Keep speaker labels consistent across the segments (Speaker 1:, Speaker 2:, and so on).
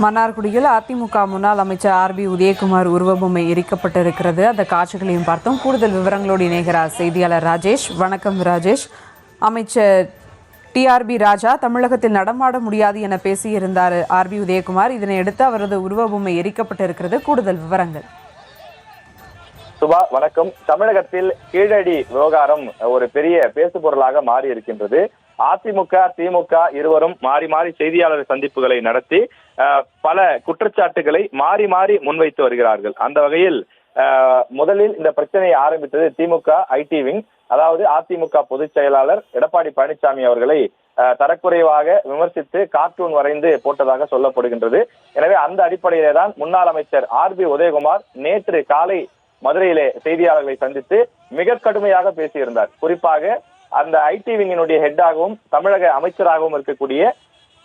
Speaker 1: மன்னார்குடியில் அதிமுக முன்னாள் அமைச்சர் ஆர்பி உதயகுமார் உருவபொம்மை எரிக்கப்பட்டிருக்கிறது. அந்த காட்சிகளையும் பார்த்தோம். கூடுதல் விவரங்களோடு இணைகிறார் செய்தியாளர் ராஜேஷ். வணக்கம் ராஜேஷ். அமைச்சர் டிஆர்பி ராஜா தமிழகத்தில் நடமாட முடியாது என பேசியிருந்தார் ஆர்பி உதயகுமார். இதனையடுத்து அவரது உருவபொம்மை எரிக்கப்பட்டிருக்கிறது. கூடுதல் விவரங்கள்.
Speaker 2: சுபா வணக்கம். தமிழகத்தில் கீழடி விவகாரம் ஒரு பெரிய பேசுபொருளாக மாறி இருக்கின்றது. அதிமுக திமுக இருவரும் மாறி மாறி செய்தியாளர் சந்திப்புகளை நடத்தி பல குற்றச்சாட்டுகளை மாறி மாறி முன்வைத்து வருகிறார்கள். அந்த வகையில் முதலில் இந்த பிரச்சனையை ஆரம்பித்தது திமுக ஐடி விங். அதாவது அதிமுக பொதுச் செயலாளர் எடப்பாடி பழனிசாமி அவர்களை தரக்குறைவாக விமர்சித்து கார்ட்டூன் வரைந்து போட்டதாக சொல்லப்படுகின்றது. எனவே அந்த அடிப்படையிலே தான் முன்னாள் அமைச்சர் ஆர்பி உதயகுமார் நேற்று காலை மதுரையிலே செய்தியாளர்களை சந்தித்து மிக கடுமையாக பேசியிருந்தார். குறிப்பாக அந்த ஐடி விங்கினுடைய ஹெட்டாகவும் தமிழக அமைச்சராகவும் இருக்கக்கூடிய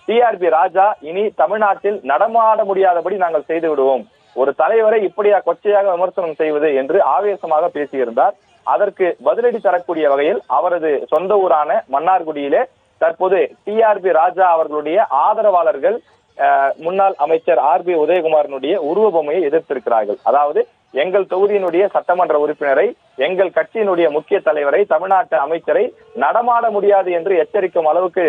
Speaker 2: டிஆர்பி ராஜா இனி தமிழ்நாட்டில் நடமாட முடியாதபடி நாங்கள் செய்து விடுவோம், ஒரு தலைவரை இப்படியா கொச்சையாக விமர்சனம் செய்வது என்று ஆவேசமாக பேசியிருந்தார். அதற்கு பதிலடி தரக்கூடிய வகையில் அவரது சொந்த ஊரான மன்னார்குடியிலே தற்போது டிஆர்பி ராஜா அவர்களுடைய ஆதரவாளர்கள் முன்னாள் அமைச்சர் ஆர்பி உதயகுமாரனுடைய உருவ பொம்மையை எதிர்த்திருக்கிறார்கள். அதாவது எங்கள் தொகுதியினுடைய சட்டமன்ற உறுப்பினரை, எங்கள் கட்சியினுடைய முக்கிய தலைவரை, தமிழ்நாட்டு அமைச்சரை நடமாட முடியாது என்று எச்சரிக்கும் அளவுக்கு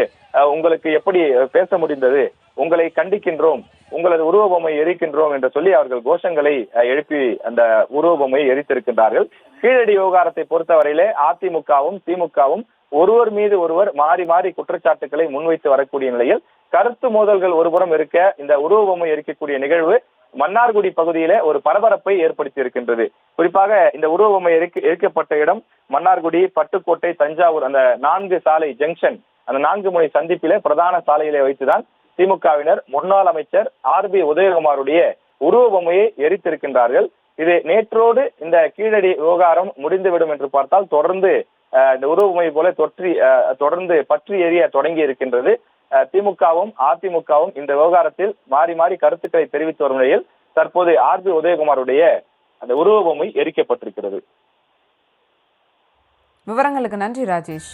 Speaker 2: உங்களுக்கு எப்படி பேச முடிந்தது, உங்களை கண்டிக்கின்றோம், உங்களது உருவ பொம்மை எரிக்கின்றோம் என்று சொல்லி அவர்கள் கோஷங்களை எழுப்பி அந்த உருவ பொம்மையை எரித்திருக்கின்றார்கள். கீழடி விவகாரத்தை பொறுத்தவரையிலே அதிமுகவும் திமுகவும் ஒருவர் மீது ஒருவர் மாறி மாறி குற்றச்சாட்டுகளை முன்வைத்து வரக்கூடிய நிலையில் கருத்து மோதல்கள் ஒருபுறம் இருக்க இந்த உருவ பொம்மை எரிக்கக்கூடிய நிகழ்வு மன்னார்குடி பகுதியில ஒரு பரபரப்பை ஏற்படுத்தி இருக்கின்றது. குறிப்பாக இந்த உருவ பொம்மை எரிக்கப்பட்ட இடம் மன்னார்குடி, பட்டுக்கோட்டை, தஞ்சாவூர் அந்த 4 சாலை ஜங்ஷன், அந்த 4 முனை சந்திப்பிலே பிரதான சாலையிலே வைத்துதான் திமுகவினர் முன்னாள் அமைச்சர் ஆர்பி உதயகுமாருடைய உருவ பொம்மையை எரித்திருக்கின்றார்கள். இது நேற்றோடு இந்த கீழடி விவகாரம் முடிந்துவிடும் என்று பார்த்தால் தொடர்ந்து இந்த உருவ பொம்மை போல தொடர்ந்து பற்றி எரிய தொடங்கி இருக்கின்றது. திமுகவும் அதிமுகவும் இந்த விவகாரத்தில் மாறி மாறி கருத்துக்களை தெரிவித்து வரும் நிலையில் தற்போது ஆர்பி உதயகுமாருடைய அந்த உருவ பொம்மை எரிக்கப்பட்டிருக்கிறது.
Speaker 1: விவரங்களுக்கு நன்றி ராஜேஷ்.